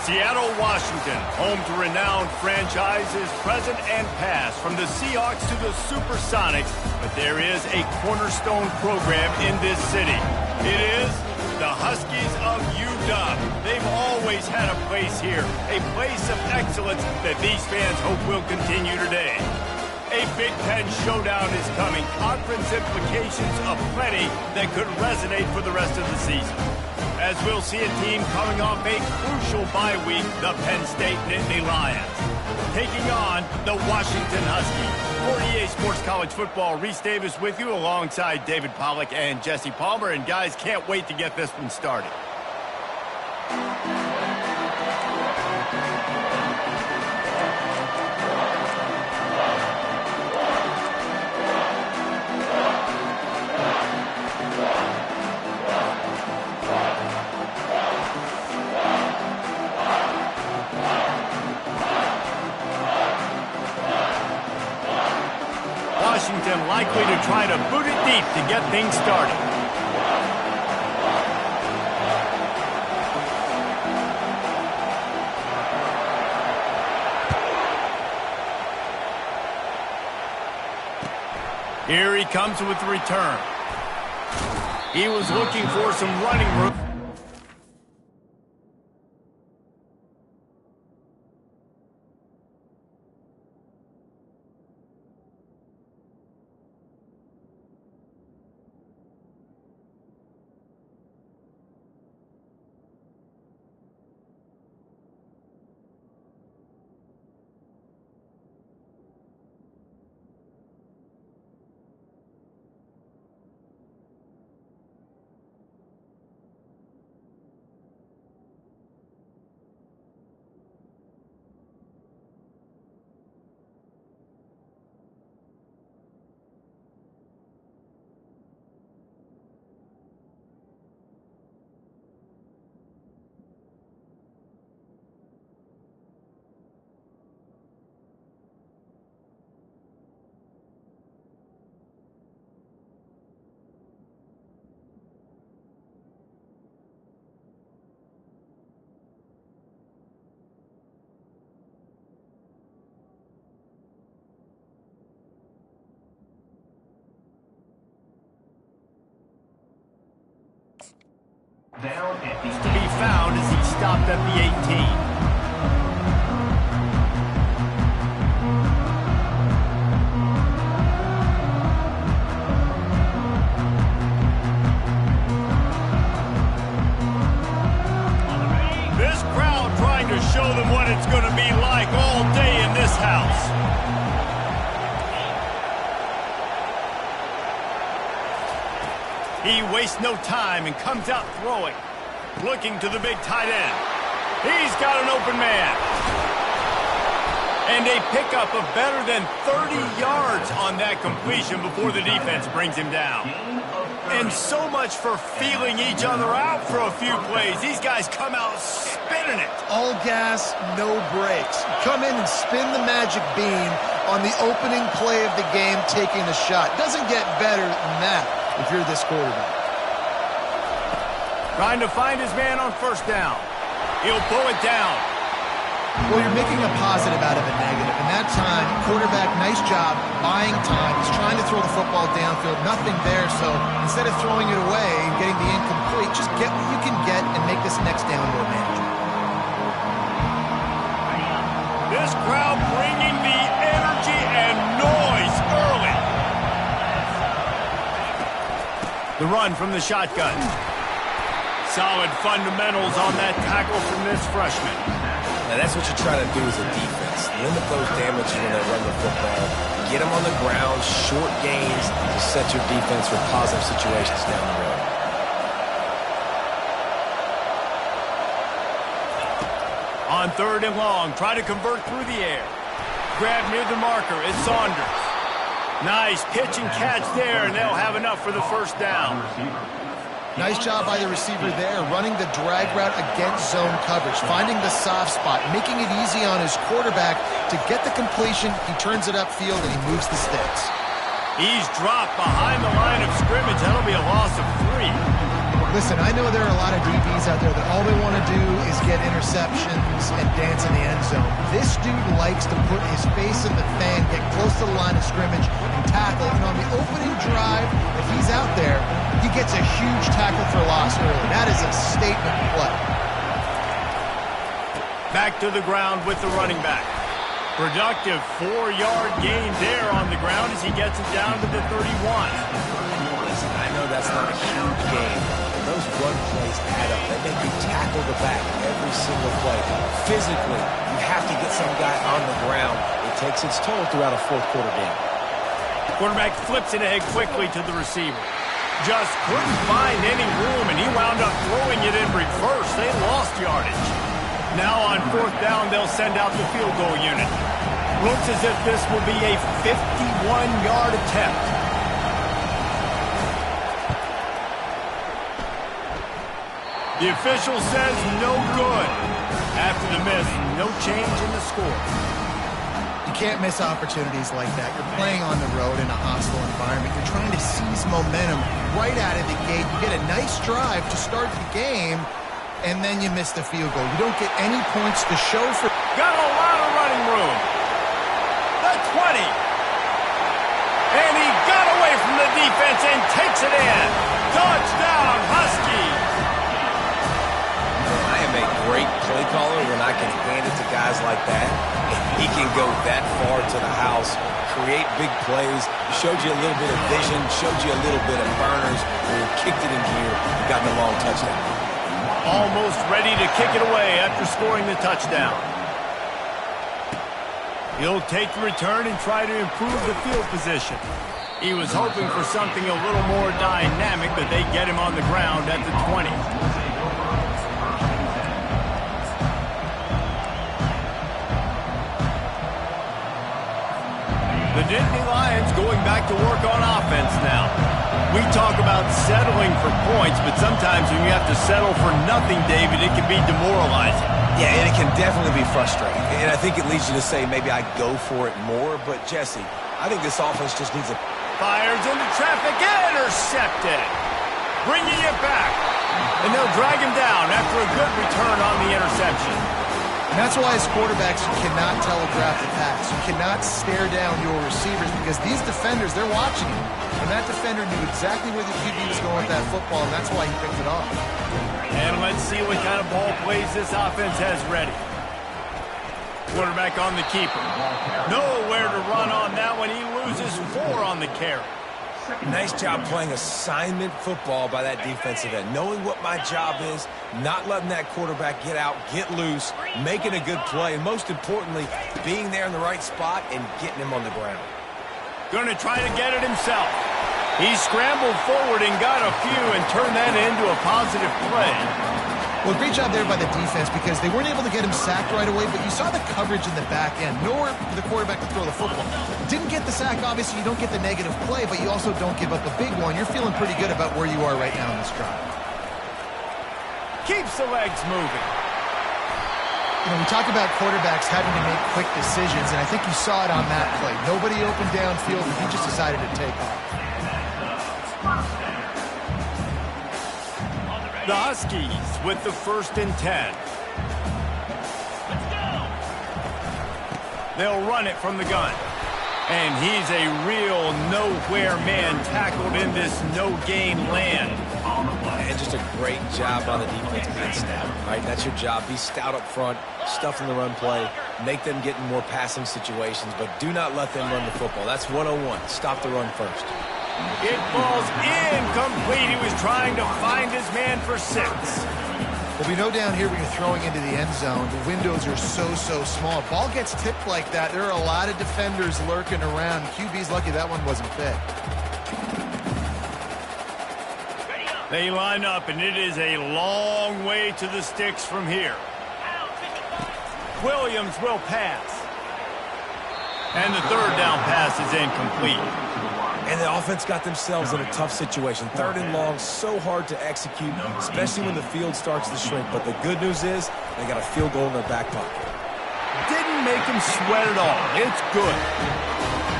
Seattle, Washington, home to renowned franchises present and past, from the Seahawks to the Supersonics, but there is a cornerstone program in this city. It is the Huskies of UW. They've always had a place here, a place of excellence that these fans hope will continue today. A Big Ten showdown is coming, conference implications aplenty that could resonate for the rest of the season. As we'll see a team coming off a crucial bye week, the Penn State Nittany Lions, taking on the Washington Huskies. For EA Sports College Football, Reese Davis with you alongside David Pollack and Jesse Palmer. And guys, can't wait to get this one started. Washington likely to try to boot it deep to get things started. Here he comes with the return. He was looking for some running room. Down at the to be found as he stopped at the 18. This crowd trying to show them what it's going to be like all day in this house. He wastes no time and comes out throwing. Looking to the big tight end. He's got an open man. And a pickup of better than 30 yards on that completion before the defense brings him down. And so much for feeling each other out for a few plays. These guys come out spinning it. All gas, no brakes. Come in and spin the magic bean on the opening play of the game, taking the shot. Doesn't get better than that if you're this quarterback. Trying to find his man on first down. He'll pull it down. Well, you're making a positive out of a negative. And that time, quarterback, nice job, buying time. He's trying to throw the football downfield. Nothing there, so instead of throwing it away and getting the incomplete, just get what you can get and make this next down more manageable. This crowd bringing the energy and noise early. The run from the shotgun. Solid fundamentals on that tackle from this freshman. Now that's what you try to do as a defense. Limit those damages when they run the football. Get them on the ground, short gains to set your defense for positive situations down the road. On third and long, try to convert through the air. Grab near the marker is Saunders. Nice pitch and catch there, and they'll have enough for the first down. Nice job by the receiver there, running the drag route against zone coverage, finding the soft spot, making it easy on his quarterback to get the completion. He turns it upfield, and he moves the sticks. He's dropped behind the line of scrimmage. That'll be a loss of 3. Listen, I know there are a lot of DBs out there that all they want to do is get interceptions and dance in the end zone. This dude likes to put his face in the fan, get close to the line of scrimmage, and tackle. And on the opening drive, if he's out there, he gets a huge tackle for loss early. That is a statement play. Back to the ground with the running back. Productive 4-yard gain there on the ground as he gets it down to the 31. Listen, I know that's not a huge game. Those run plays add up. They make you tackle the back every single play. Physically, you have to get some guy on the ground. It takes its toll throughout a fourth-quarter game. Quarterback flips it ahead quickly to the receiver. Just couldn't find any room, and he wound up throwing it in reverse. They lost yardage. Now on fourth down, they'll send out the field goal unit. Looks as if this will be a 51-yard attempt. The official says no good. After the miss, no change in the score. You can't miss opportunities like that. You're playing on the road in a hostile environment. You're trying to seize momentum right out of the gate. You get a nice drive to start the game, and then you miss the field goal. You don't get any points to show for. Got a lot of running room. The 20. And he got away from the defense and takes it in. Touchdown, Huskies. I am a great play caller when I can hand it to guys like that. He can go that far to the house, create big plays, showed you a little bit of vision, showed you a little bit of burners, and he kicked it in gear and got a long touchdown. Almost ready to kick it away after scoring the touchdown. He'll take the return and try to improve the field position. He was hoping for something a little more dynamic, but they get him on the ground at the 20. The Nittany Lions going back to work on offense now. We talk about settling for points, but sometimes when you have to settle for nothing, David, it can be demoralizing. Yeah, and it can definitely be frustrating. And I think it leads you to say maybe I go for it more. But, Jesse, I think this offense just needs a... Fires into traffic, intercepted. Bringing it back. And they'll drag him down after a good return on the interception. And that's why as quarterbacks, you cannot telegraph the pass. You cannot stare down your receivers because these defenders, they're watching you. And that defender knew exactly where the QB was going with that football, and that's why he picked it off. And let's see what kind of ball plays this offense has ready. Quarterback on the keeper. Nowhere to run on that one. He loses 4 on the carry. Nice job playing assignment football by that defensive end. Knowing what my job is, not letting that quarterback get out, get loose, making a good play, and most importantly, being there in the right spot and getting him on the ground. Going to try to get it himself. He scrambled forward and got a few and turned that into a positive play. Well, great job there by the defense because they weren't able to get him sacked right away, but you saw the coverage in the back end. Nowhere for the quarterback to throw the football. Didn't get the sack, obviously. You don't get the negative play, but you also don't give up a big one. You're feeling pretty good about where you are right now in this drive. Keeps the legs moving. You know, we talk about quarterbacks having to make quick decisions, and I think you saw it on that play. Nobody opened downfield, and he just decided to take off. The Huskies with the 1st and 10. They'll run it from the gun. And he's a real nowhere man tackled in this no-gain land. And just a great job on the defense being stout, right? That's your job. Be stout up front, stuff in the run play, make them get in more passing situations, but do not let them run the football. That's 101. Stop the run first. It falls incomplete. He was trying to find his man for 6. Well, we know down here when you're throwing into the end zone, the windows are so small. Ball gets tipped like that, there are a lot of defenders lurking around. QB's lucky that one wasn't fit. They line up, and it is a long way to the sticks from here. Williams will pass. And the 3rd down pass is incomplete. And the offense got themselves in a tough situation. 3rd and long, so hard to execute, especially when the field starts to shrink. But the good news is they got a field goal in their back pocket. Didn't make him sweat at all. It's good.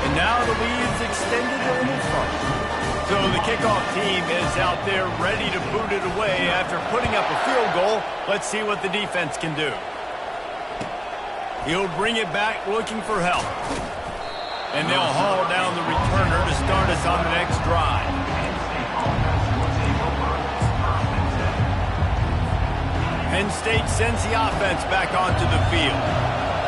And now the lead's extended a little further. So the kickoff team is out there ready to boot it away after putting up a field goal. Let's see what the defense can do. He'll bring it back looking for help. And they'll haul down the returner to start us on the next drive. Penn State sends the offense back onto the field.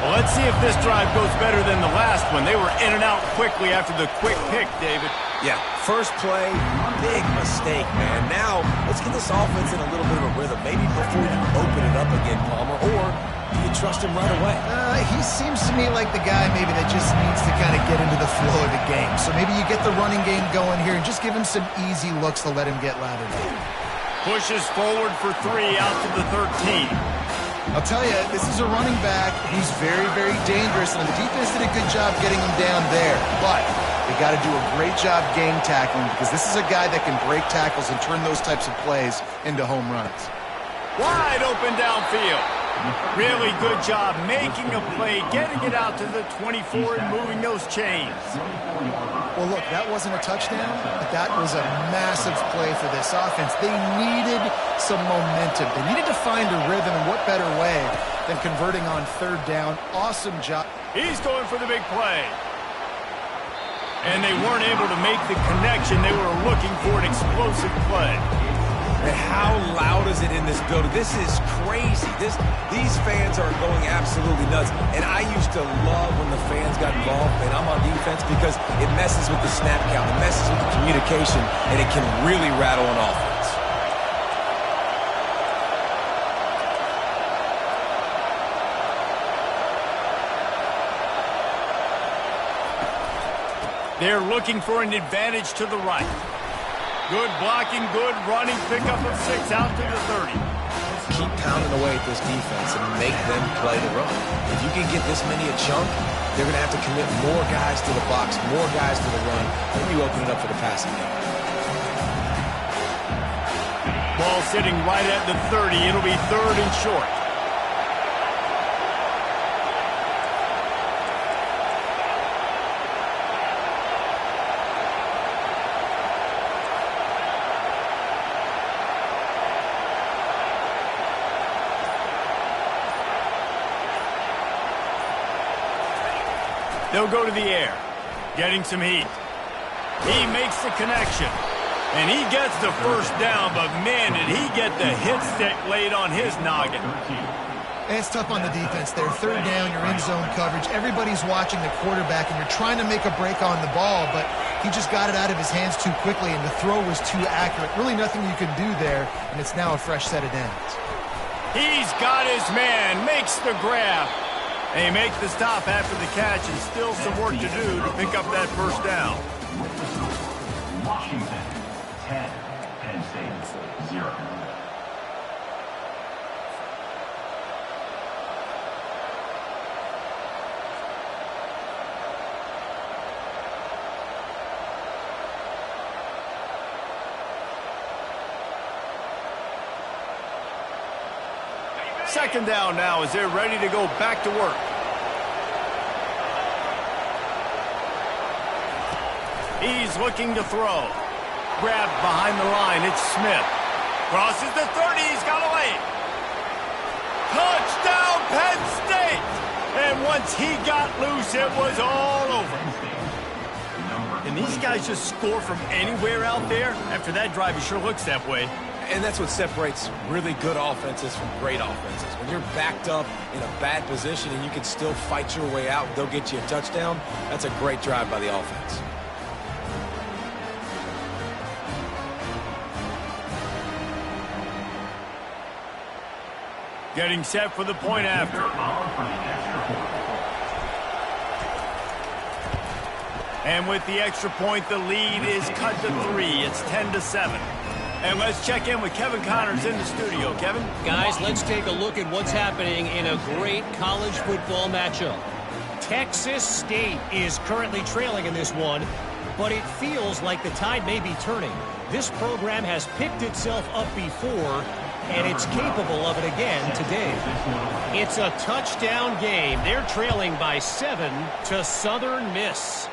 Well, let's see if this drive goes better than the last one. They were in and out quickly after the quick pick, David. Yeah, first play, big mistake, man. Now, let's get this offense in a little bit of a rhythm. Maybe before you open it up again, Palmer, or do you trust him right away? He seems to me like the guy maybe that just needs to kind of get into the flow of the game. So maybe you get the running game going here and just give him some easy looks to let him get lathered in. Pushes forward for 3 out to the 13. I'll tell you, this is a running back. He's very, very dangerous, and the defense did a good job getting him down there. But they got to do a great job game tackling because this is a guy that can break tackles and turn those types of plays into home runs. Wide open downfield. Really good job making a play, getting it out to the 24 and moving those chains. Well, look, that wasn't a touchdown, but that was a massive play for this offense. They needed some momentum. They needed to find a rhythm, and what better way than converting on third down. Awesome job. He's going for the big play. And they weren't able to make the connection. They were looking for an explosive play. And how loud is it in this building? This is crazy. These fans are going absolutely nuts. And I used to love when the fans got involved, and I'm on defense, because it messes with the snap count, it messes with the communication, and it can really rattle an offense. They're looking for an advantage to the right. Good blocking, good running, pickup of 6 out to the 30. Keep pounding away at this defense and make them play the run. If you can get this many a chunk, they're going to have to commit more guys to the box, more guys to the run, then you open it up for the passing game. Ball sitting right at the 30. It'll be 3rd and short. They'll go to the air, getting some heat. He makes the connection, and he gets the first down, but man, did he get the hit stick laid on his noggin. It's tough on the defense there. Third down, you're in zone coverage. Everybody's watching the quarterback, and you're trying to make a break on the ball, but he just got it out of his hands too quickly, and the throw was too accurate. Really nothing you can do there, and it's now a fresh set of downs. He's got his man, makes the grab. They make the stop after the catch, and still some work to do to pick up that first down. Washington, 10. Penn State, 0. Second down now as they're ready to go back to work. He's looking to throw. Grabbed behind the line. It's Smith. Crosses the 30. He's got a lane. Touchdown, Penn State! And once he got loose, it was all over. And these guys just score from anywhere out there. After that drive, it sure looks that way. And that's what separates really good offenses from great offenses. When you're backed up in a bad position and you can still fight your way out, they'll get you a touchdown. That's a great drive by the offense. Getting set for the point after. And with the extra point, the lead is cut to 3. It's 10-7. And let's check in with Kevin Connors in the studio. Kevin? Guys, let's take a look at what's happening in a great college football matchup. Texas State is currently trailing in this one, but it feels like the tide may be turning. This program has picked itself up before, and it's capable of it again today. It's a touchdown game. They're trailing by 7 to Southern Miss.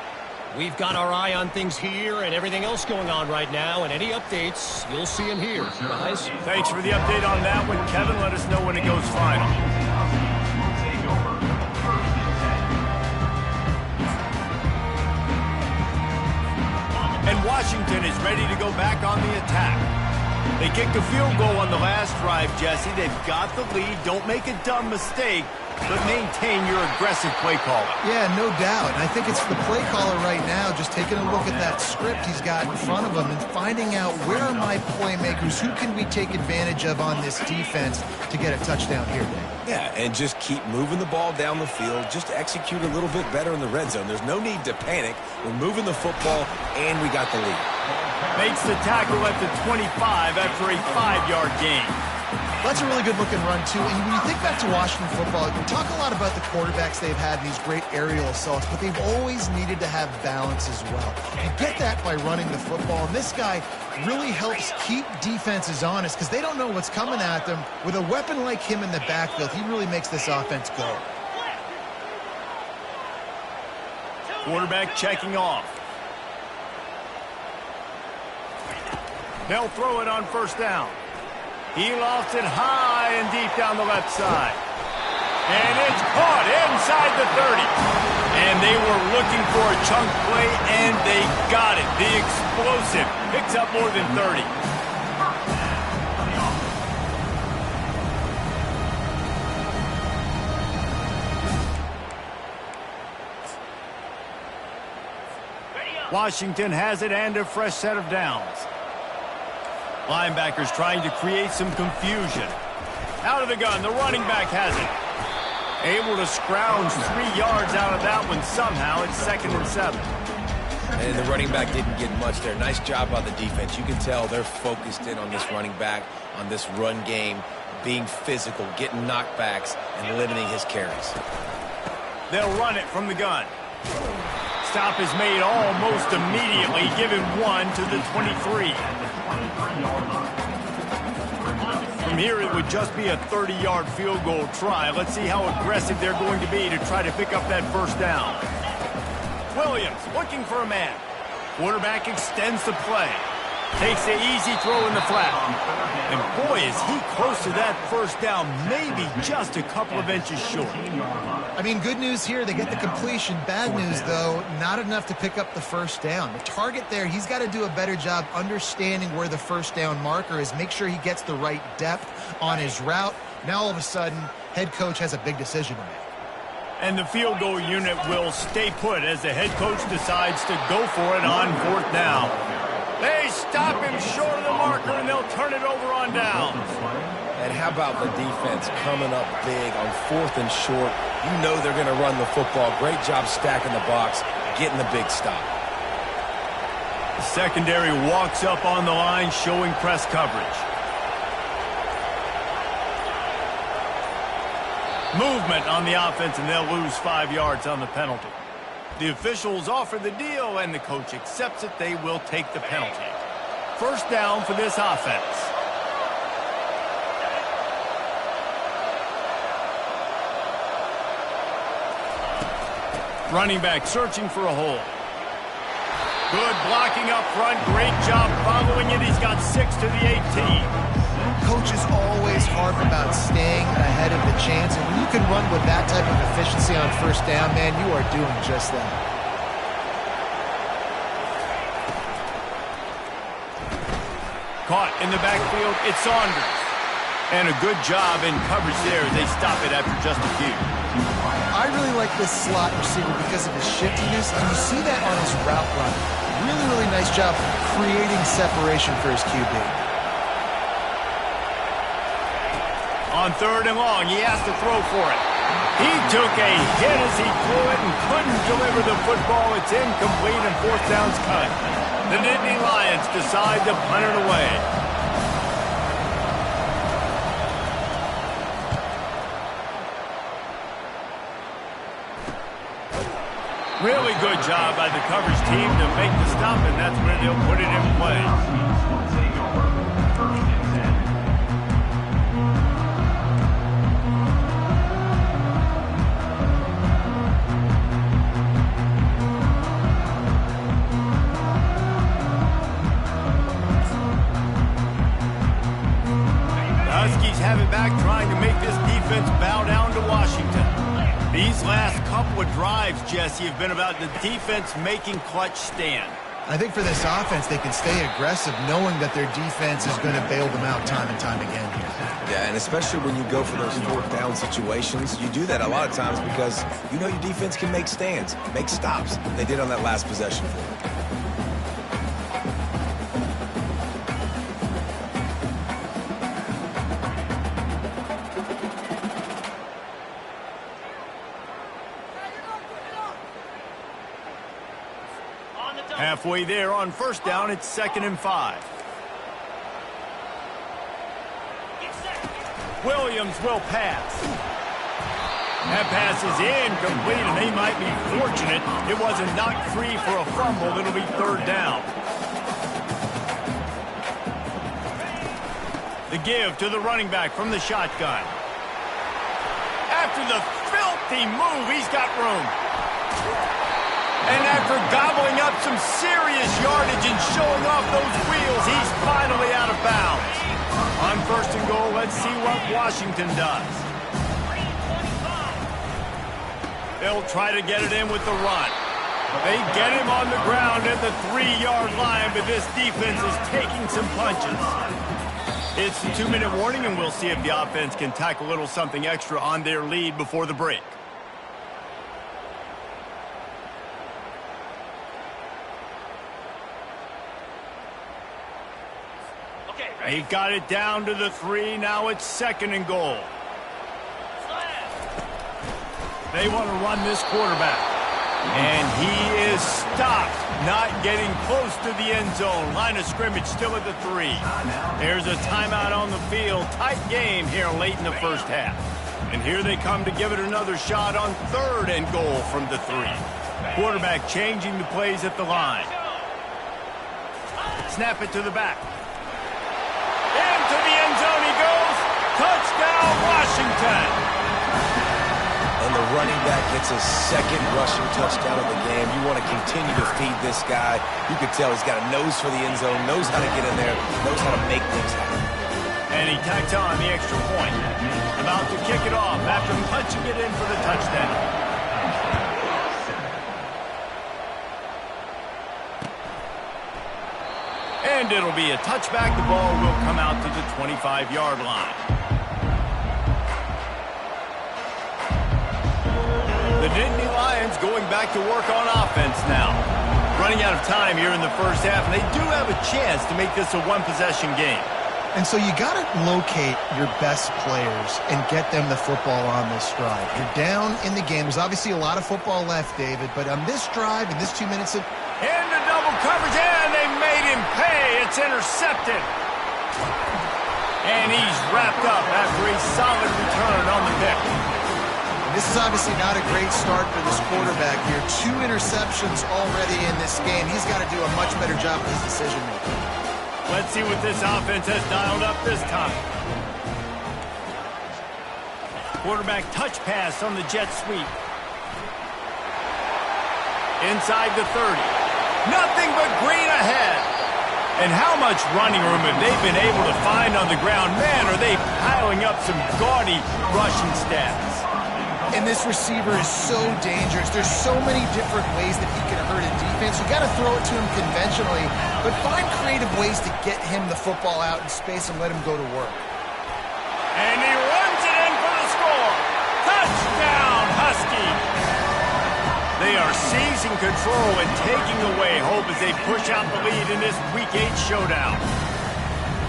We've got our eye on things here and everything else going on right now, and any updates, you'll see them here, guys. Thanks for the update on that one, Kevin. Let us know when it goes final. And Washington is ready to go back on the attack. They kicked a field goal on the last drive, Jesse. They've got the lead. Don't make a dumb mistake, but maintain your aggressive play caller. Yeah, no doubt. And I think it's the play caller right now just taking a look at that script he's got in front of him and finding out where are my playmakers, who can we take advantage of on this defense to get a touchdown here, Dave. Yeah, and just keep moving the ball down the field. Just execute a little bit better in the red zone. There's no need to panic. We're moving the football, and we got the lead. Makes the tackle at the 25 after a 5-yard gain. That's a really good-looking run, too. And when you think back to Washington football, we talk a lot about the quarterbacks they've had, these great aerial assaults, but they've always needed to have balance as well. You get that by running the football, and this guy really helps keep defenses honest because they don't know what's coming at them. With a weapon like him in the backfield, he really makes this offense go. Quarterback checking off. They'll throw it on first down. He lofts it high and deep down the left side. And it's caught inside the 30. And they were looking for a chunk play, and they got it. The explosive picks up more than 30. Washington has it and a fresh set of downs. Linebackers trying to create some confusion. Out of the gun, the running back has it. Able to scrounge 3 yards out of that one somehow. It's 2nd and 7. And the running back didn't get much there. Nice job by the defense. You can tell they're focused in on this running back, on this run game, being physical, getting knockbacks, and limiting his carries. They'll run it from the gun. Stop is made almost immediately. Give him 1 to the 23. From here, it would just be a 30-yard field goal try. Let's see how aggressive they're going to be to try to pick up that first down. Williams looking for a man. Quarterback extends the play. Takes the easy throw in the flat. And boy, is he close to that first down, maybe just a couple of inches short. I mean, good news here, they get the completion. Bad news, though, not enough to pick up the first down. The target there, he's got to do a better job understanding where the first down marker is, make sure he gets the right depth on his route. Now, all of a sudden, head coach has a big decision to make. And the field goal unit will stay put as the head coach decides to go for it on 4th down. They stop him short of the marker, and they'll turn it over on downs. And how about the defense coming up big on 4th and short? You know they're going to run the football. Great job stacking the box, getting the big stop. The secondary walks up on the line, showing press coverage. Movement on the offense, and they'll lose 5 yards on the penalty. The officials offer the deal, and the coach accepts it. They will take the penalty. First down for this offense. Running back searching for a hole. Good blocking up front. Great job following it. He's got 6 to the 18. Coaches always harp about staying ahead of the chance, and when you can run with that type of efficiency on first down, man, you are doing just that. Caught in the backfield, it's Saunders. And a good job in coverage there as they stop it after just a few. I really like this slot receiver because of his shiftiness, and you see that on his route run. Really, really nice job creating separation for his QB. On 3rd and long, he has to throw for it. He took a hit as he threw it and couldn't deliver the football. It's incomplete and 4th down's cut. The Nittany Lions decide to punt it away. Really good job by the coverage team to make the stop, and that's where they'll put it in play. Huskies have it back, trying to make this defense bow down to Washington. These last couple of drives, Jesse, have been about the defense making clutch stand. I think for this offense, they can stay aggressive knowing that their defense is going to bail them out time and time again here. Yeah, and especially when you go for those fourth down situations, you do that a lot of times because you know your defense can make stands, make stops. They did on that last possession for them. Halfway there on first down, it's 2nd and 5. Williams will pass. That pass is incomplete, and they might be fortunate it wasn't knocked free for a fumble. It'll be 3rd down. The give to the running back from the shotgun. After the filthy move, he's got room. And after gobbling up some serious yardage and showing off those wheels, he's finally out of bounds. On 1st and goal, let's see what Washington does. They'll try to get it in with the run. They get him on the ground at the 3-yard line, but this defense is taking some punches. It's the 2-minute warning, and we'll see if the offense can tack a little something extra on their lead before the break. He got it down to the 3. Now it's 2nd and goal. They want to run this quarterback. And he is stopped, not getting close to the end zone. Line of scrimmage still at the 3. There's a timeout on the field. Tight game here late in the first half. And here they come to give it another shot on 3rd and goal from the 3. Quarterback changing the plays at the line. Snap it to the back. Into the end zone he goes. Touchdown, Washington. And the running back gets his 2nd rushing touchdown of the game. You want to continue to feed this guy. You can tell he's got a nose for the end zone, knows how to get in there, knows how to make things happen. And he tacks on the extra point. About to kick it off after punching it in for the touchdown. And it'll be a touchback. The ball will come out to the 25-yard line. The Nittany Lions going back to work on offense now. Running out of time here in the first half, and they do have a chance to make this a one-possession game. And so you got to locate your best players and get them the football on this drive. You're down in the game. There's obviously a lot of football left, David, but on this drive, in this 2 minutes... Into double coverage, and they made him pay. It's intercepted. And he's wrapped up after a solid return on the pick. This is obviously not a great start for this quarterback here. 2 interceptions already in this game. He's got to do a much better job with his decision-making. Let's see what this offense has dialed up this time. Quarterback touch pass on the jet sweep. Inside the 30. Nothing but green ahead. And how much running room have they been able to find on the ground? Man, are they piling up some gaudy rushing stats. And this receiver is so dangerous. There's so many different ways that he can hurt a defense. You got to throw it to him conventionally, but find creative ways to get him the football out in space and let him go to work. And he runs it in for the score. Touchdown, Husky. They are seizing control and taking away hope as they push out the lead in this Week 8 showdown.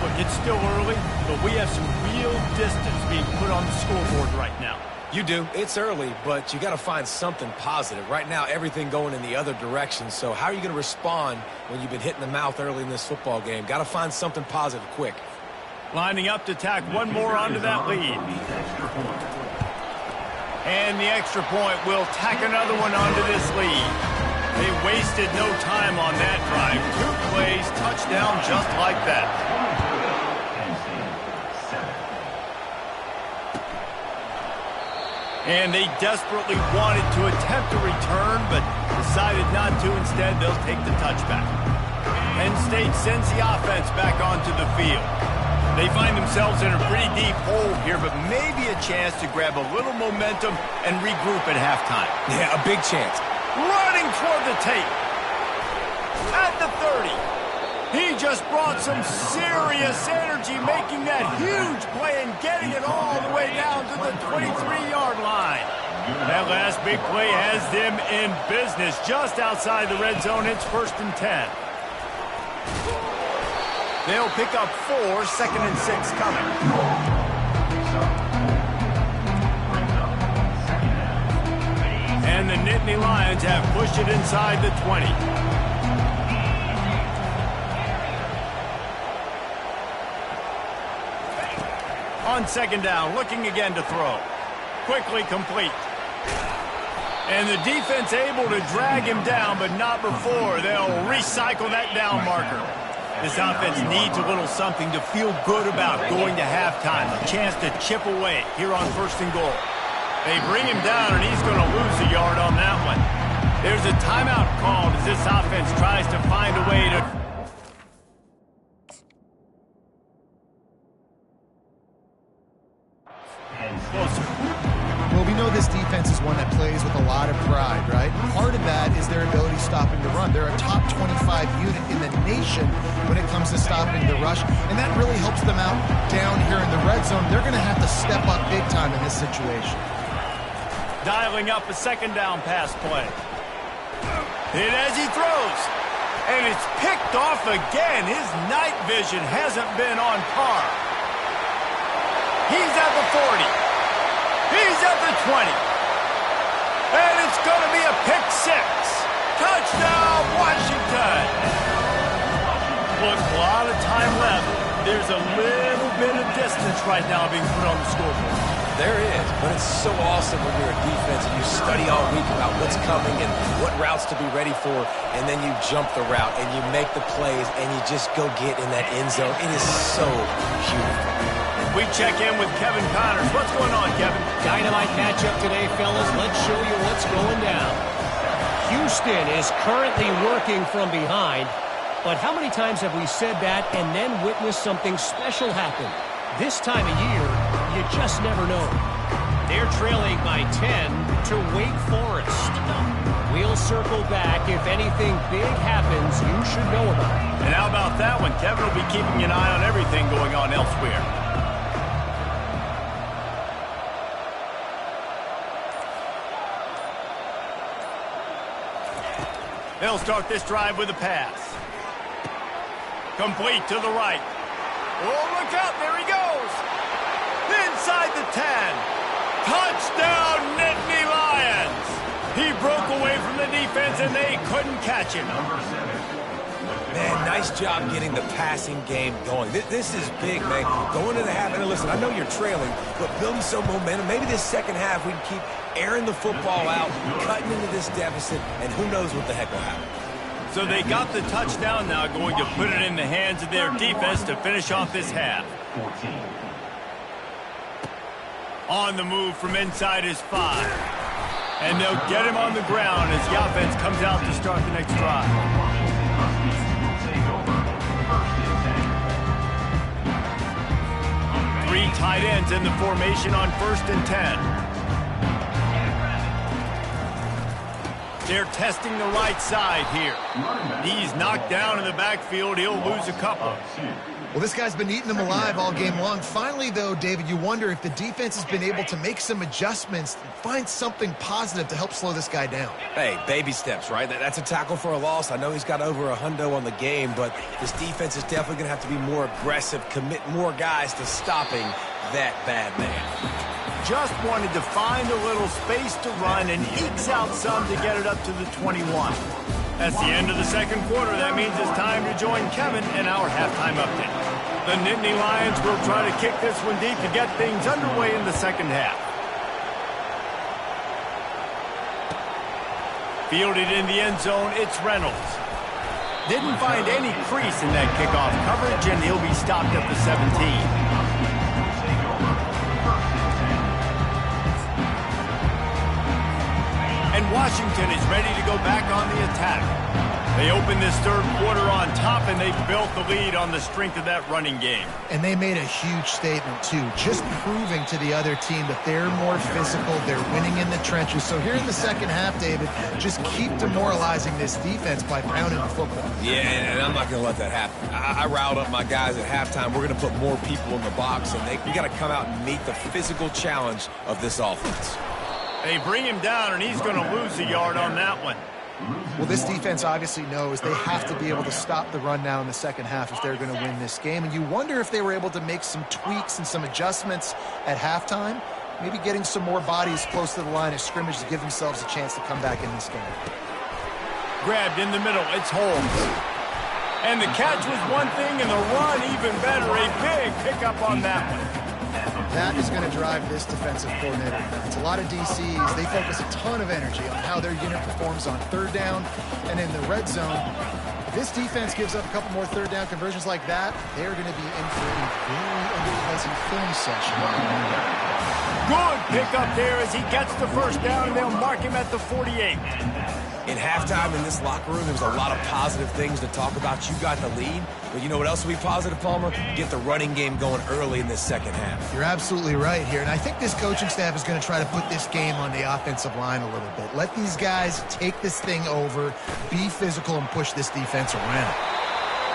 Look, it's still early, but we have some real distance being put on the scoreboard right now. You do. It's early, but you got to find something positive. Right now, everything going in the other direction. So how are you going to respond when you've been hit in the mouth early in this football game? Got to find something positive quick. Lining up to tack one more onto that lead. And the extra point will tack another one onto this lead. They wasted no time on that drive. 2 plays, touchdown just like that. And they desperately wanted to attempt a return, but decided not to. Instead, they'll take the touchback. Penn State sends the offense back onto the field. They find themselves in a pretty deep hole here, but maybe a chance to grab a little momentum and regroup at halftime. Yeah, a big chance. Running toward the tape. At the 30. He just brought some serious energy, making that huge play and getting it all the way down to the 23-yard line. That last big play has them in business just outside the red zone. It's 1st and 10. They'll pick up 4, 2nd and 6 coming. And the Nittany Lions have pushed it inside the 20. On 2nd down, looking again to throw. Quickly complete. And the defense able to drag him down, but not before. They'll recycle that down marker. This offense needs a little something to feel good about going to halftime. A chance to chip away here on 1st and goal. They bring him down, and he's going to lose a yard on that one. There's a timeout called as this offense tries to find a way to... Well, we know this defense is one that plays with a lot of pride, right? Part of that is their ability stopping the run. They're a top 25 unit in the nation when it comes to stopping the rush, and that really helps them out down here in the red zone. They're going to have to step up big time in this situation. Dialing up a 2nd down pass play. Hit as he throws. And it's picked off again. His night vision hasn't been on par. He's at the 40. He's at the 20. And it's going to be a pick 6. Touchdown, Washington. Look, a lot of time left. There's a little bit of distance right now being put on the scoreboard. There is, but it's so awesome when you're a defense and you study all week about what's coming and what routes to be ready for, and then you jump the route and you make the plays and you just go get in that end zone. It is so beautiful. We check in with Kevin Connors. What's going on, Kevin? Dynamite matchup today, fellas. Let's show you what's going down. Houston is currently working from behind, but how many times have we said that and then witnessed something special happen? This time of year, you just never know. They're trailing by 10 to Wake Forest. We'll circle back. If anything big happens, you should know about it. And how about that one? Kevin will be keeping an eye on everything going on elsewhere. They'll start this drive with a pass. Complete to the right. Oh, look out. There he goes. Inside the 10. Touchdown, Nittany Lions. He broke away from the defense, and they couldn't catch him. Man, nice job getting the passing game going. This is big, man. Going to the half, and listen, I know you're trailing, but building some momentum. Maybe this second half we can keep airing the football out, cutting into this deficit, and who knows what the heck will happen. So they got the touchdown now, going to put it in the hands of their defense to finish off this half. 14. On the move from inside his 5. And they'll get him on the ground as the offense comes out to start the next drive. Three tight ends in the formation on 1st and 10. They're testing the right side here. He's knocked down in the backfield. He'll lose a couple. Well, this guy's been eating them alive all game long. Finally, though, David, you wonder if the defense has been able to make some adjustments, find something positive to help slow this guy down. Hey, baby steps, right? That's a tackle for a loss. I know he's got over $100 on the game, but this defense is definitely going to have to be more aggressive, commit more guys to stopping that bad man. Just wanted to find a little space to run and ekes out some to get it up to the 21. That's the end of the second quarter. That means it's time to join Kevin in our halftime update. The Nittany Lions will try to kick this one deep to get things underway in the second half. Fielded in the end zone, it's Reynolds. Didn't find any crease in that kickoff coverage, and he'll be stopped at the 17. And Washington is ready to go back on the attack. They opened this third quarter on top, and they built the lead on the strength of that running game. And they made a huge statement, too, just proving to the other team that they're more physical, they're winning in the trenches. So here in the second half, David, just keep demoralizing this defense by pounding the football. Yeah, and I'm not going to let that happen. I riled up my guys at halftime. We're going to put more people in the box, and we got to come out and meet the physical challenge of this offense. They bring him down, and he's going to lose a yard on that one. Well, this defense obviously knows they have to be able to stop the run now in the second half if they're going to win this game. And you wonder if they were able to make some tweaks and some adjustments at halftime, maybe getting some more bodies close to the line of scrimmage to give themselves a chance to come back in this game. Grabbed in the middle, it's Holmes. And the catch was one thing, and the run even better. A big pickup on that one. That is going to drive this defensive coordinator. It's a lot of DCs. They focus a ton of energy on how their unit performs on third down and in the red zone. If this defense gives up a couple more third down conversions like that, they're going to be in for a very unpleasant film session. Good pickup there as he gets the first down, and they'll mark him at the 48. In halftime in this locker room, there was a lot of positive things to talk about. You got the lead, but you know what else will be positive, Palmer? Get the running game going early in this second half. You're absolutely right here, and I think this coaching staff is going to try to put this game on the offensive line a little bit. Let these guys take this thing over, be physical, and push this defense around.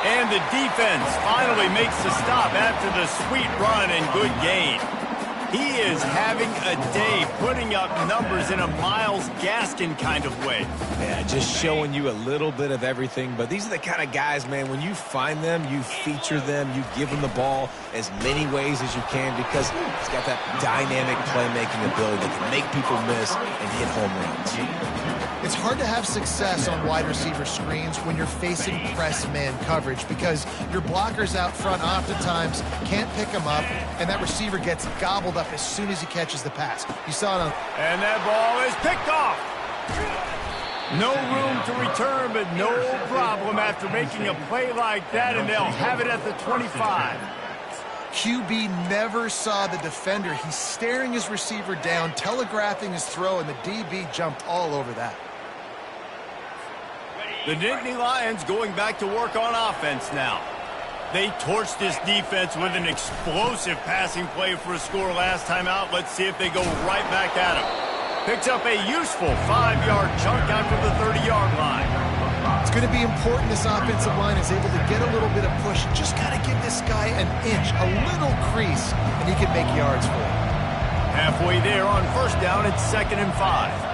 And the defense finally makes the stop after the sweet run and good gain. He is having a day, putting up numbers in a Myles Gaskin kind of way. Yeah, just showing you a little bit of everything. But these are the kind of guys, man, when you find them, you feature them, you give them the ball as many ways as you can because he's got that dynamic playmaking ability that can make people miss and hit home runs. It's hard to have success on wide receiver screens when you're facing press man coverage because your blockers out front oftentimes can't pick them up, and that receiver gets gobbled up as soon as he catches the pass. You saw it on... And that ball is picked off. No room to return, but no problem after making a play like that, and they'll have it at the 25. QB never saw the defender. He's staring his receiver down, telegraphing his throw, and the DB jumped all over that. The Nittany Lions going back to work on offense now. They torched this defense with an explosive passing play for a score last time out. Let's see if they go right back at him. Picks up a useful 5-yard chunk after the 30-yard line. It's going to be important this offensive line is able to get a little bit of push. Just got to give this guy an inch, a little crease, and he can make yards for it. Halfway there on first down, it's 2nd and 5.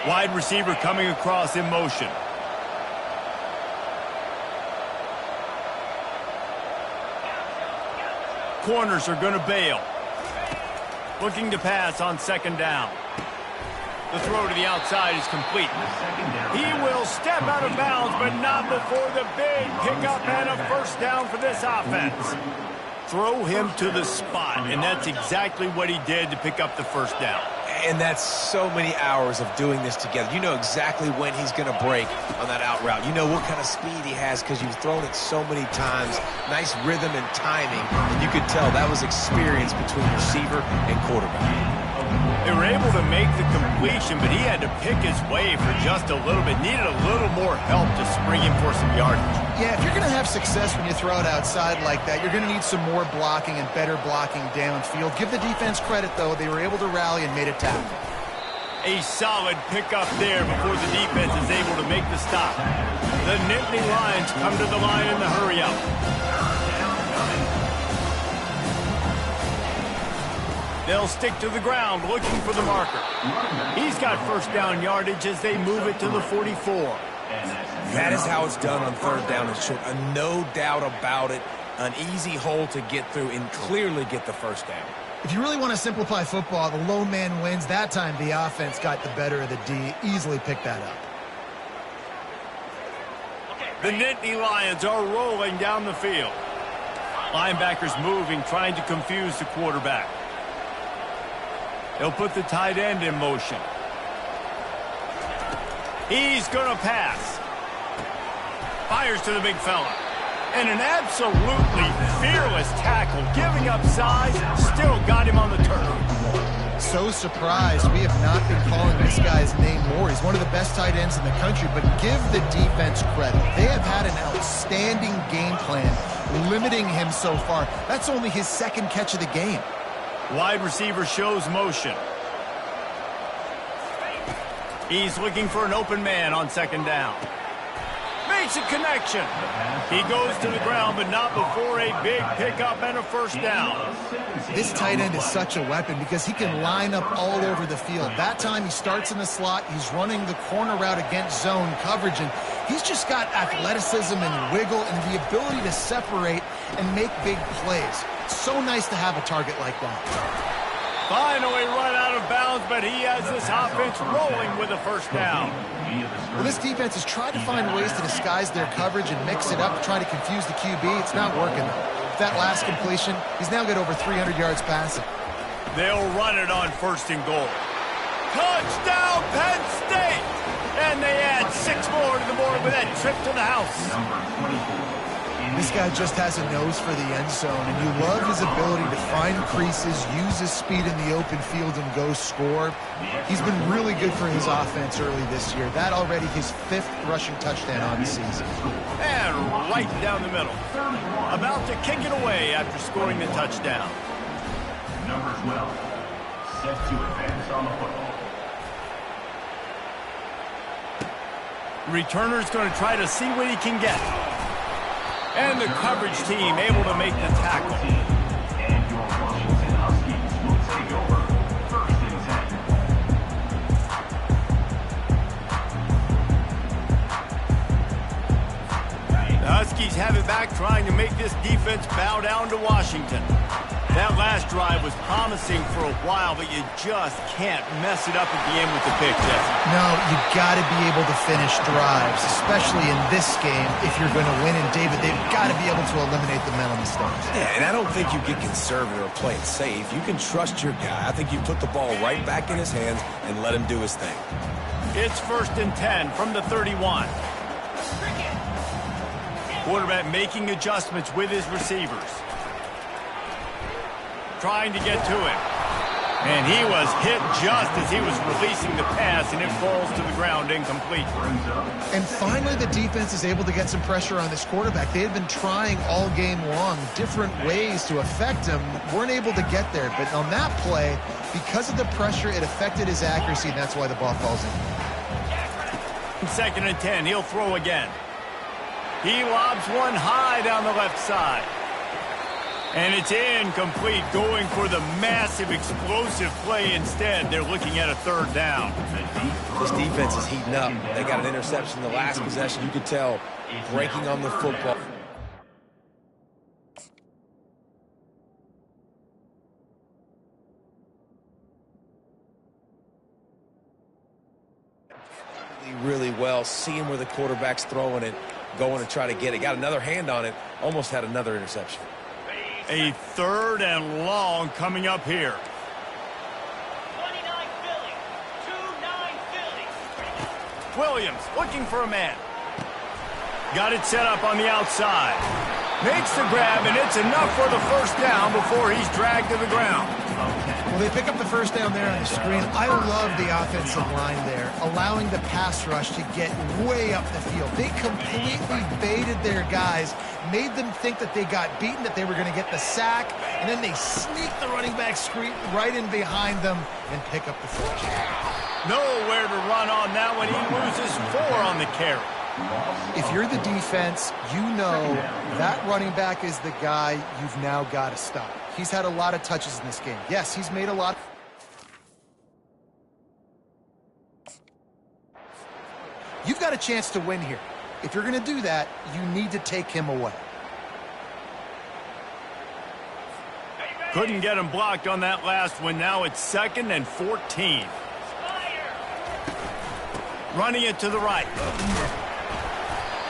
Wide receiver coming across in motion. Corners are going to bail. Looking to pass on 2nd down. The throw to the outside is complete. He will step out of bounds, but not before the big pickup and a first down for this offense. Throw him to the spot, and that's exactly what he did to pick up the first down. And that's so many hours of doing this together. You know exactly when he's going to break on that out route. You know what kind of speed he has because you've thrown it so many times. Nice rhythm and timing. And you could tell that was experience between receiver and quarterback. They were able to make the completion, but he had to pick his way for just a little bit. Needed a little more help to spring him for some yardage. Yeah, if you're going to have success when you throw it outside like that, you're going to need some more blocking and better blocking downfield. Give the defense credit, though. They were able to rally and made a tackle. A solid pickup there before the defense is able to make the stop. The Nittany Lions come to the line in the hurry-up. They'll stick to the ground looking for the marker. He's got first down yardage as they move it to the 44. That is how it's done on 3rd down and short. No doubt about it. An easy hole to get through and clearly get the first down. If you really want to simplify football, the lone man wins. That time the offense got the better of the D. Easily picked that up. The Nittany Lions are rolling down the field. Linebackers moving, trying to confuse the quarterback. They'll put the tight end in motion. He's going to pass. Fires to the big fella. And an absolutely fearless tackle. Giving up size, still got him on the turf. so surprised we have not been calling this guy's name more. He's one of the best tight ends in the country, but give the defense credit. They have had an outstanding game plan limiting him so far. That's only his second catch of the game. Wide receiver shows motion. He's looking for an open man on second down. Makes a connection. He goes to the ground, but not before a big pickup and a first down. This tight end is such a weapon because he can line up all over the field. That time he starts in the slot. He's running the corner route against zone coverage, and he's just got athleticism and wiggle and the ability to separate and make big plays. It's so nice to have a target like that. Finally run out of bounds, but he has this offense rolling with a first down. Well, this defense has tried to find ways to disguise their coverage and mix it up, trying to confuse the QB. It's not working, though. With that last completion, he's now got over 300 yards passing. They'll run it on first and goal. Touchdown, Penn State! And they add 6 more to the board with that trip to the house. This guy just has a nose for the end zone, and you love his ability to find creases, use his speed in the open field, and go score. He's been really good for his offense early this year. That already his 5th rushing touchdown on the season. And right down the middle. About to kick it away after scoring the touchdown. Number 12, set to advance on the football. Returner's going to try to see what he can get. And the coverage team able to make the tackle. And your Washington Huskies will take over first and 10. The Huskies have it back, trying to make this defense bow down to Washington. That last drive was promising for a while, but you just can't mess it up at the end with the pick, Jesse. No, you've got to be able to finish drives, especially in this game if you're going to win. And, David, they've got to be able to eliminate the mental mistakes. Yeah, and I don't think you get conservative or play it safe. You can trust your guy. I think you put the ball right back in his hands and let him do his thing. It's first and 10 from the 31. Quarterback making adjustments with his receivers. Trying to get to him. And he was hit just as he was releasing the pass, and it falls to the ground incomplete. And finally, the defense is able to get some pressure on this quarterback. They had been trying all game long different ways to affect him. Weren't able to get there. But on that play, because of the pressure, it affected his accuracy, and that's why the ball falls in. Second and 10, he'll throw again. He lobs one high down the left side. And it's incomplete, going for the massive, explosive play instead. They're looking at a third down. This defense is heating up. They got an interception the last possession. You could tell breaking on the football. Really well, seeing where the quarterback's throwing it, going to try to get it. Got another hand on it, almost had another interception. A third and long coming up here. 29 Philly. 2-9 Philly. Williams looking for a man. Got it set up on the outside. Makes the grab, and it's enough for the first down before he's dragged to the ground. Well, they pick up the first down there on the screen. I love the offensive line there, allowing the pass rush to get way up the field. They completely baited their guys, made them think that they got beaten, that they were going to get the sack, and then they sneak the running back screen right in behind them and pick up the first. Nowhere to run on that one. He loses 4 on the carry. If you're the defense, you know that running back is the guy you've now got to stop. He's had a lot of touches in this game. Yes, he's made a lot. You've got a chance to win here. If you're going to do that, you need to take him away. Couldn't get him blocked on that last one. Now it's 2nd and 14. Running it to the right.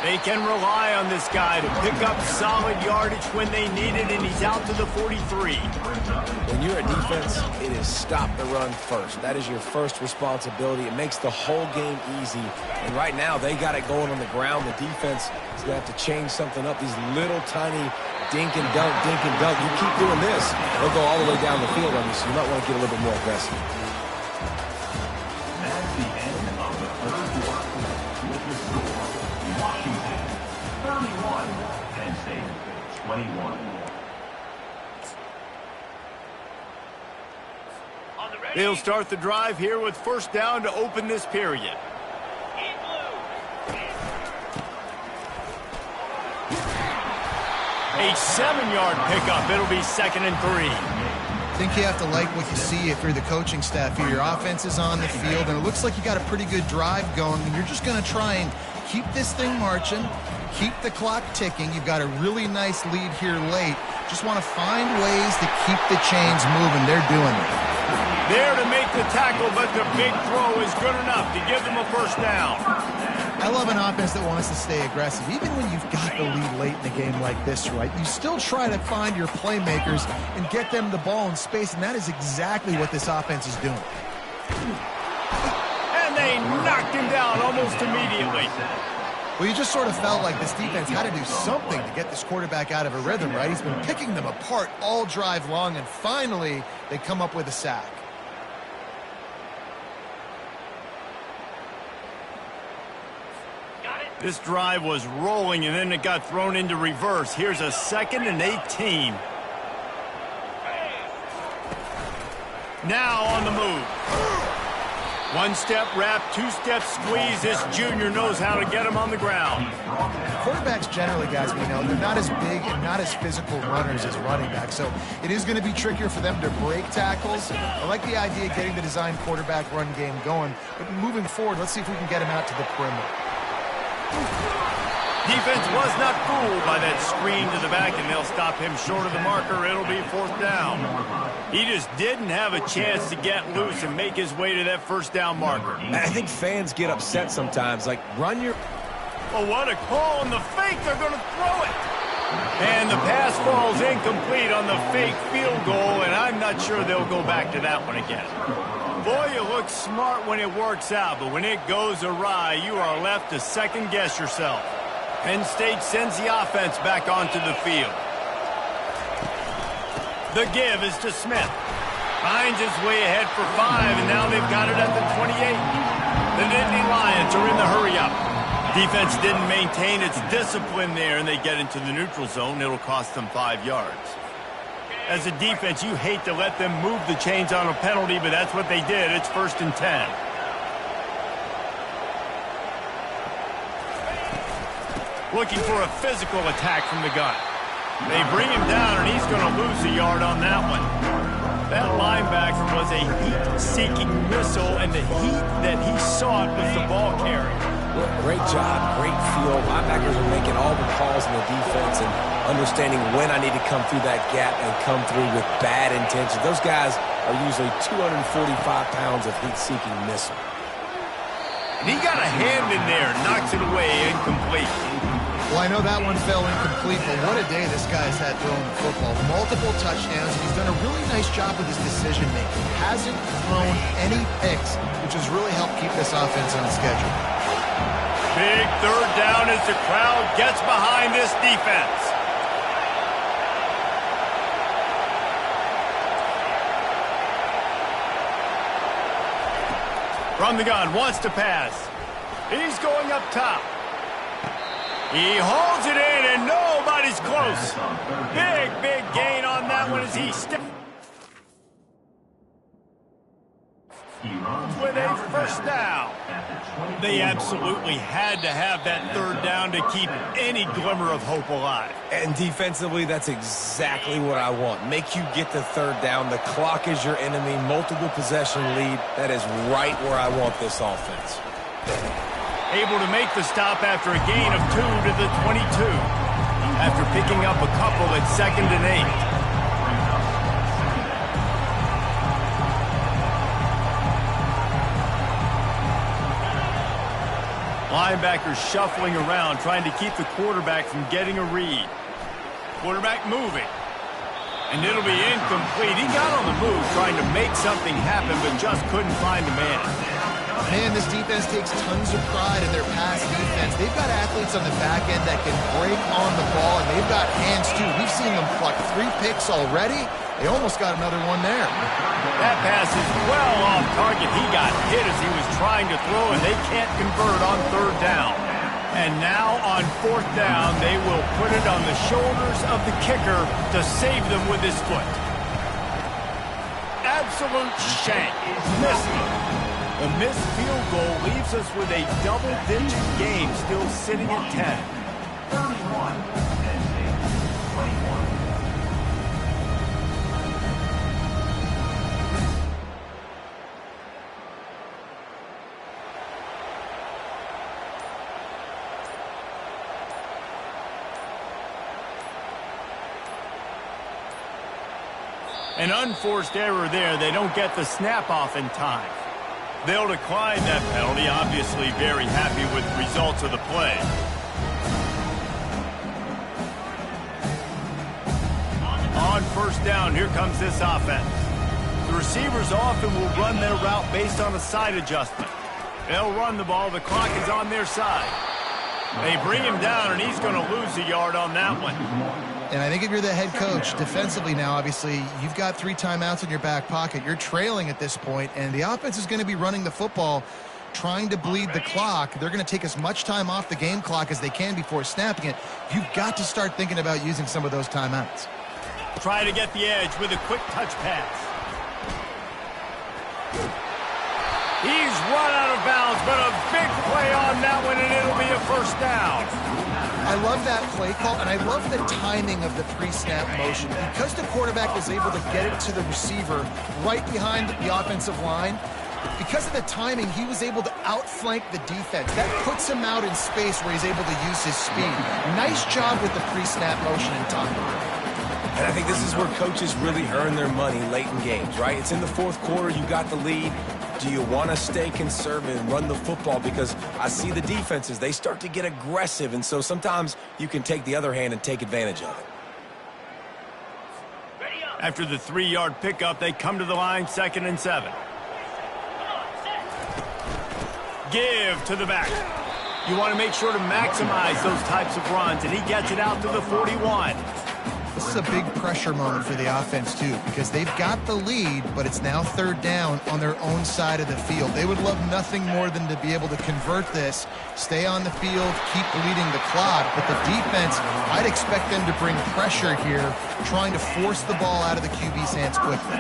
They can rely on this guy to pick up solid yardage when they need it, and he's out to the 43. When you're a defense, it is stop the run first. That is your first responsibility. It makes the whole game easy. And right now, they got it going on the ground. The defense is going to have to change something up. These little tiny dink and dunk, dink and dunk. You keep doing this, they'll go all the way down the field on you, so you might want to get a little bit more aggressive. That's the end of the third quarter. With the score, Washington 31, Penn State 21. They'll start the drive here with first down to open this period. A 7-yard pickup. It'll be 2nd and 3. I think you have to like what you see if you're the coaching staff here. Your offense is on the field, and it looks like you got a pretty good drive going, and you're just going to try and keep this thing marching, keep the clock ticking. You've got a really nice lead here late. Just want to find ways to keep the chains moving. They're doing it. There to make the tackle, but the big throw is good enough to give them a first down. I love an offense that wants to stay aggressive. Even when you've got the lead late in the game like this, right, you still try to find your playmakers and get them the ball in space, and that is exactly what this offense is doing. And they knocked him down almost immediately. Well, you just sort of felt like this defense had to do something to get this quarterback out of a rhythm, right? He's been picking them apart all drive long, and finally they come up with a sack. This drive was rolling, and then it got thrown into reverse. Here's a 2nd and 18. Now on the move. 1-step wrap, 2-step squeeze. This junior knows how to get him on the ground. Quarterbacks generally, guys, we know, they're not as big and not as physical runners as running backs, so it is going to be trickier for them to break tackles. I like the idea of getting the design quarterback run game going, but moving forward, let's see if we can get him out to the perimeter. Defense was not fooled by that screen to the back, and they'll stop him short of the marker. It'll be 4th down. He just didn't have a chance to get loose and make his way to that first down marker. I think fans get upset sometimes, like run your... Oh, what a call on the fake. They're going to throw it. And the pass falls incomplete on the fake field goal, and I'm not sure they'll go back to that one again. Boy, you look smart when it works out, but when it goes awry, you are left to second-guess yourself. Penn State sends the offense back onto the field. The give is to Smith. Finds his way ahead for 5, and now they've got it at the 28. The Nittany Lions are in the hurry-up. Defense didn't maintain its discipline there, and they get into the neutral zone. It'll cost them 5 yards. As a defense, you hate to let them move the chains on a penalty, but that's what they did. It's 1st and 10. Looking for a physical attack from the gun. They bring him down, and he's going to lose a yard on that one. That linebacker was a heat-seeking missile, and the heat that he sought was the ball carrier. Well, great job, great feel. Linebackers are making all the calls in the defense and understanding when I need to come through that gap and come through with bad intentions. Those guys are usually 245 pounds of heat-seeking missile. And he got a hand in there, knocks it away, incomplete. Well, I know that one fell incomplete, but what a day this guy's had throwing the football. Multiple touchdowns, and he's done a really nice job with his decision-making. Hasn't thrown any picks, which has really helped keep this offense on schedule. Big 3rd down as the crowd gets behind this defense. From the gun, wants to pass. He's going up top. He holds it in, and nobody's close. Big gain on that one as he steps with a first down. They absolutely had to have that 3rd down to keep any glimmer of hope alive. And defensively, that's exactly what I want. Make you get the 3rd down. The clock is your enemy. Multiple possession lead. That is right where I want this offense. Able to make the stop after a gain of 2 to the 22. After picking up a couple at 2nd and 8. Linebackers shuffling around, trying to keep the quarterback from getting a read. Quarterback moving. And it'll be incomplete. He got on the move trying to make something happen, but just couldn't find a man. Man, this defense takes tons of pride in their pass defense. They've got athletes on the back end that can break on the ball, and they've got hands too. We've seen them pluck 3 picks already. They almost got another one there. That pass is well off target. He got hit as he was trying to throw, and they can't convert on 3rd down. And now on 4th down, they will put it on the shoulders of the kicker to save them with his foot. Absolute shank. Missed it. The missed field goal leaves us with a double-digit game still sitting at 10. 31, Penn State, 21. An unforced error there. They don't get the snap off in time. They'll decline that penalty, obviously very happy with the results of the play. On 1st down, here comes this offense. The receivers often will run their route based on a side adjustment. They'll run the ball. The clock is on their side. They bring him down, and he's going to lose a yard on that one. And I think if you're the head coach, defensively now, obviously, you've got 3 timeouts in your back pocket. You're trailing at this point, and the offense is going to be running the football, trying to bleed the clock. They're going to take as much time off the game clock as they can before snapping it. You've got to start thinking about using some of those timeouts. Try to get the edge with a quick touch pass. He's run out of bounds, but a big play on that one, and it'll be a 1st down. I love that play call, and I love the timing of the pre-snap motion. Because the quarterback is able to get it to the receiver right behind the offensive line, because of the timing, he was able to outflank the defense. That puts him out in space where he's able to use his speed. Nice job with the pre-snap motion and timing. And I think this is where coaches really earn their money late in games, right? It's in the 4th quarter. You got the lead. Do you want to stay conservative and run the football? Because I see the defenses, they start to get aggressive, and so sometimes you can take the other hand and take advantage of it. After the 3-yard pickup, they come to the line, 2nd and 7. Give to the back. You want to make sure to maximize those types of runs, and he gets it out to the 41. This is a big pressure moment for the offense, too, because they've got the lead, but it's now 3rd down on their own side of the field. They would love nothing more than to be able to convert this, stay on the field, keep bleeding the clock, but the defense, I'd expect them to bring pressure here, trying to force the ball out of the QB's hands quickly.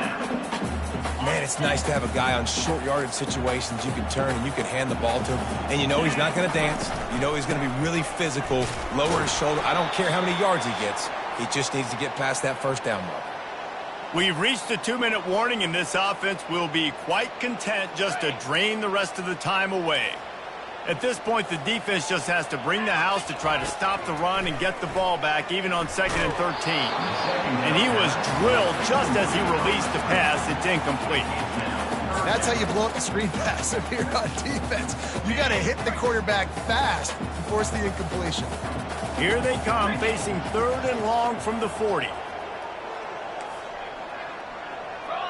Man, it's nice to have a guy on short yardage situations you can turn and you can hand the ball to him. And you know he's not going to dance. You know he's going to be really physical, lower his shoulder. I don't care how many yards he gets. He just needs to get past that 1st down mark. We've reached the 2-minute warning, and this offense will be quite content just to drain the rest of the time away. At this point, the defense just has to bring the house to try to stop the run and get the ball back, even on 2nd and 13. And he was drilled just as he released the pass. It's incomplete. That's how you blow up the screen pass if you're on defense. You got to hit the quarterback fast and force the incompletion. Here they come, facing 3rd and long from the 40.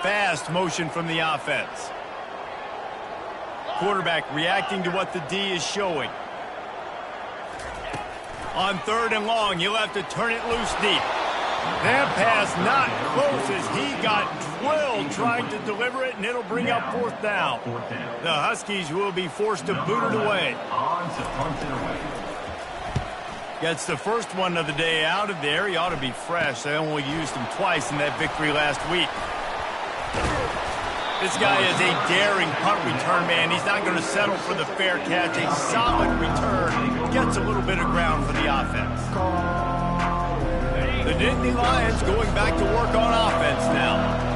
Fast motion from the offense. Quarterback reacting to what the D is showing. On 3rd and long, he'll have to turn it loose deep. That pass not close as he got drilled trying to deliver it, and it'll bring up 4th down. The Huskies will be forced to boot it away. Gets the first one of the day out of there. He ought to be fresh. They only used him twice in that victory last week. This guy is a daring punt return man. He's not going to settle for the fair catch. A solid return. Gets a little bit of ground for the offense. The Nittany Lions going back to work on offense now.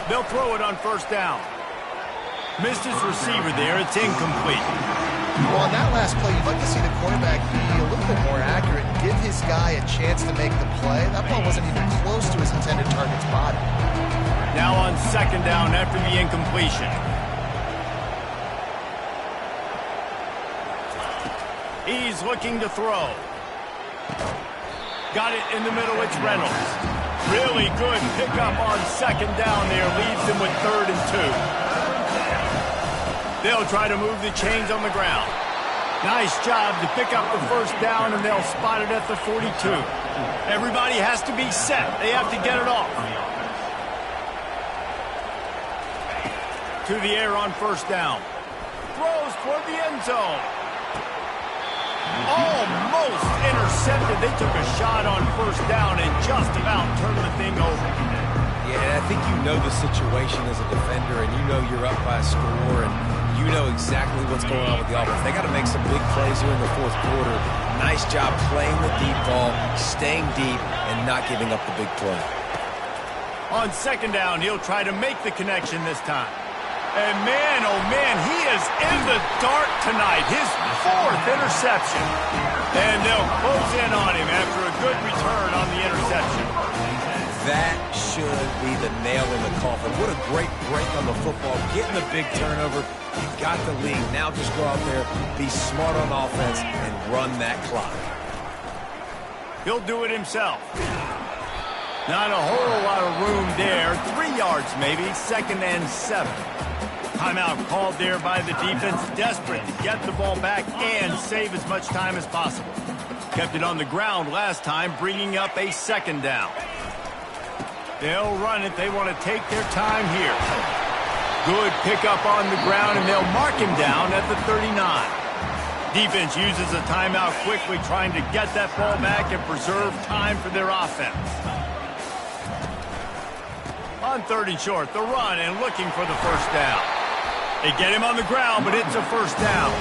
They'll throw it on 1st down. Missed his receiver there. It's incomplete. Well, on that last play, you'd like to see the quarterback be a little bit more accurate, give his guy a chance to make the play. That ball wasn't even close to his intended target's body. Now on 2nd down after the incompletion. He's looking to throw. Got it in the middle. It's Reynolds. Really good pickup on second down there. Leaves them with 3rd and 2. They'll try to move the chains on the ground. Nice job to pick up the first down, and they'll spot it at the 42. Everybody has to be set. They have to get it off. To the air on first down. Throws toward the end zone. Almost intercepted. They took a shot on first down and just about turned the thing over. Yeah, I think you know the situation as a defender, and you know you're up by a score, and you know exactly what's going on with the offense. They got to make some big plays here in the fourth quarter. Nice job playing the deep ball, staying deep, and not giving up the big play. On second down, he'll try to make the connection this time. And man, oh man, he is in the dark tonight. His 4th interception. And they'll close in on him after a good return on the interception. That should be the nail in the coffin. What a great break on the football. Getting the big turnover. You got the lead. Now just go out there, be smart on offense, and run that clock. He'll do it himself. Not a whole lot of room there. 3 yards maybe. 2nd and 7. Timeout called there by the defense. Desperate to get the ball back and save as much time as possible. Kept it on the ground last time, bringing up a 2nd down. They'll run it. They want to take their time here. Good pickup on the ground, and they'll mark him down at the 39. Defense uses a timeout quickly, trying to get that ball back and preserve time for their offense. On 3rd and short, the run and looking for the first down. They get him on the ground, but it's a first down.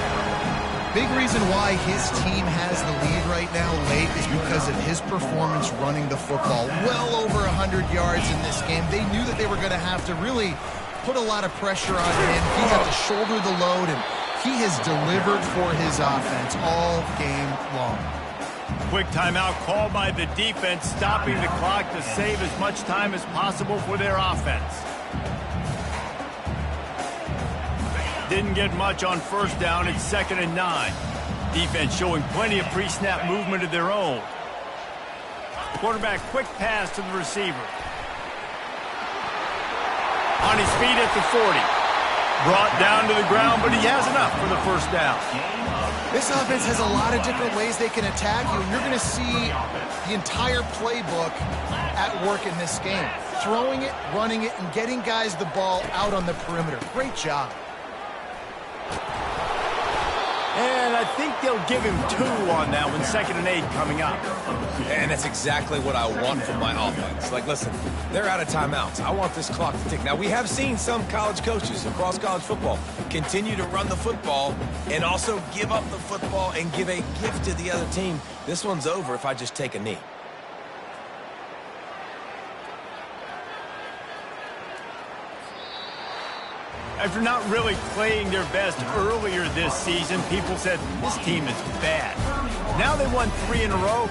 Big reason why his team has the lead right now late is because of his performance running the football. Well over 100 yards in this game. They knew that they were going to have to really put a lot of pressure on him. He had to shoulder the load, and he has delivered for his offense all game long. Quick timeout called by the defense, stopping the clock to save as much time as possible for their offense. Didn't get much on first down. It's 2nd and 9. Defense showing plenty of pre-snap movement of their own. Quarterback quick pass to the receiver. On his feet at the 40. Brought down to the ground, but he has enough for the first down. This offense has a lot of different ways they can attack you, and you're going to see the entire playbook at work in this game. Throwing it, running it, and getting guys the ball out on the perimeter. Great job. And I think they'll give him 2 on that one. 2nd and 8 coming up. And that's exactly what I want from my offense. Like, listen, they're out of timeouts. I want this clock to tick. Now, we have seen some college coaches across college football continue to run the football and also give up the football and give a gift to the other team. This one's over if I just take a knee. After not really playing their best earlier this season, people said, this team is bad. Now they won 3 in a row.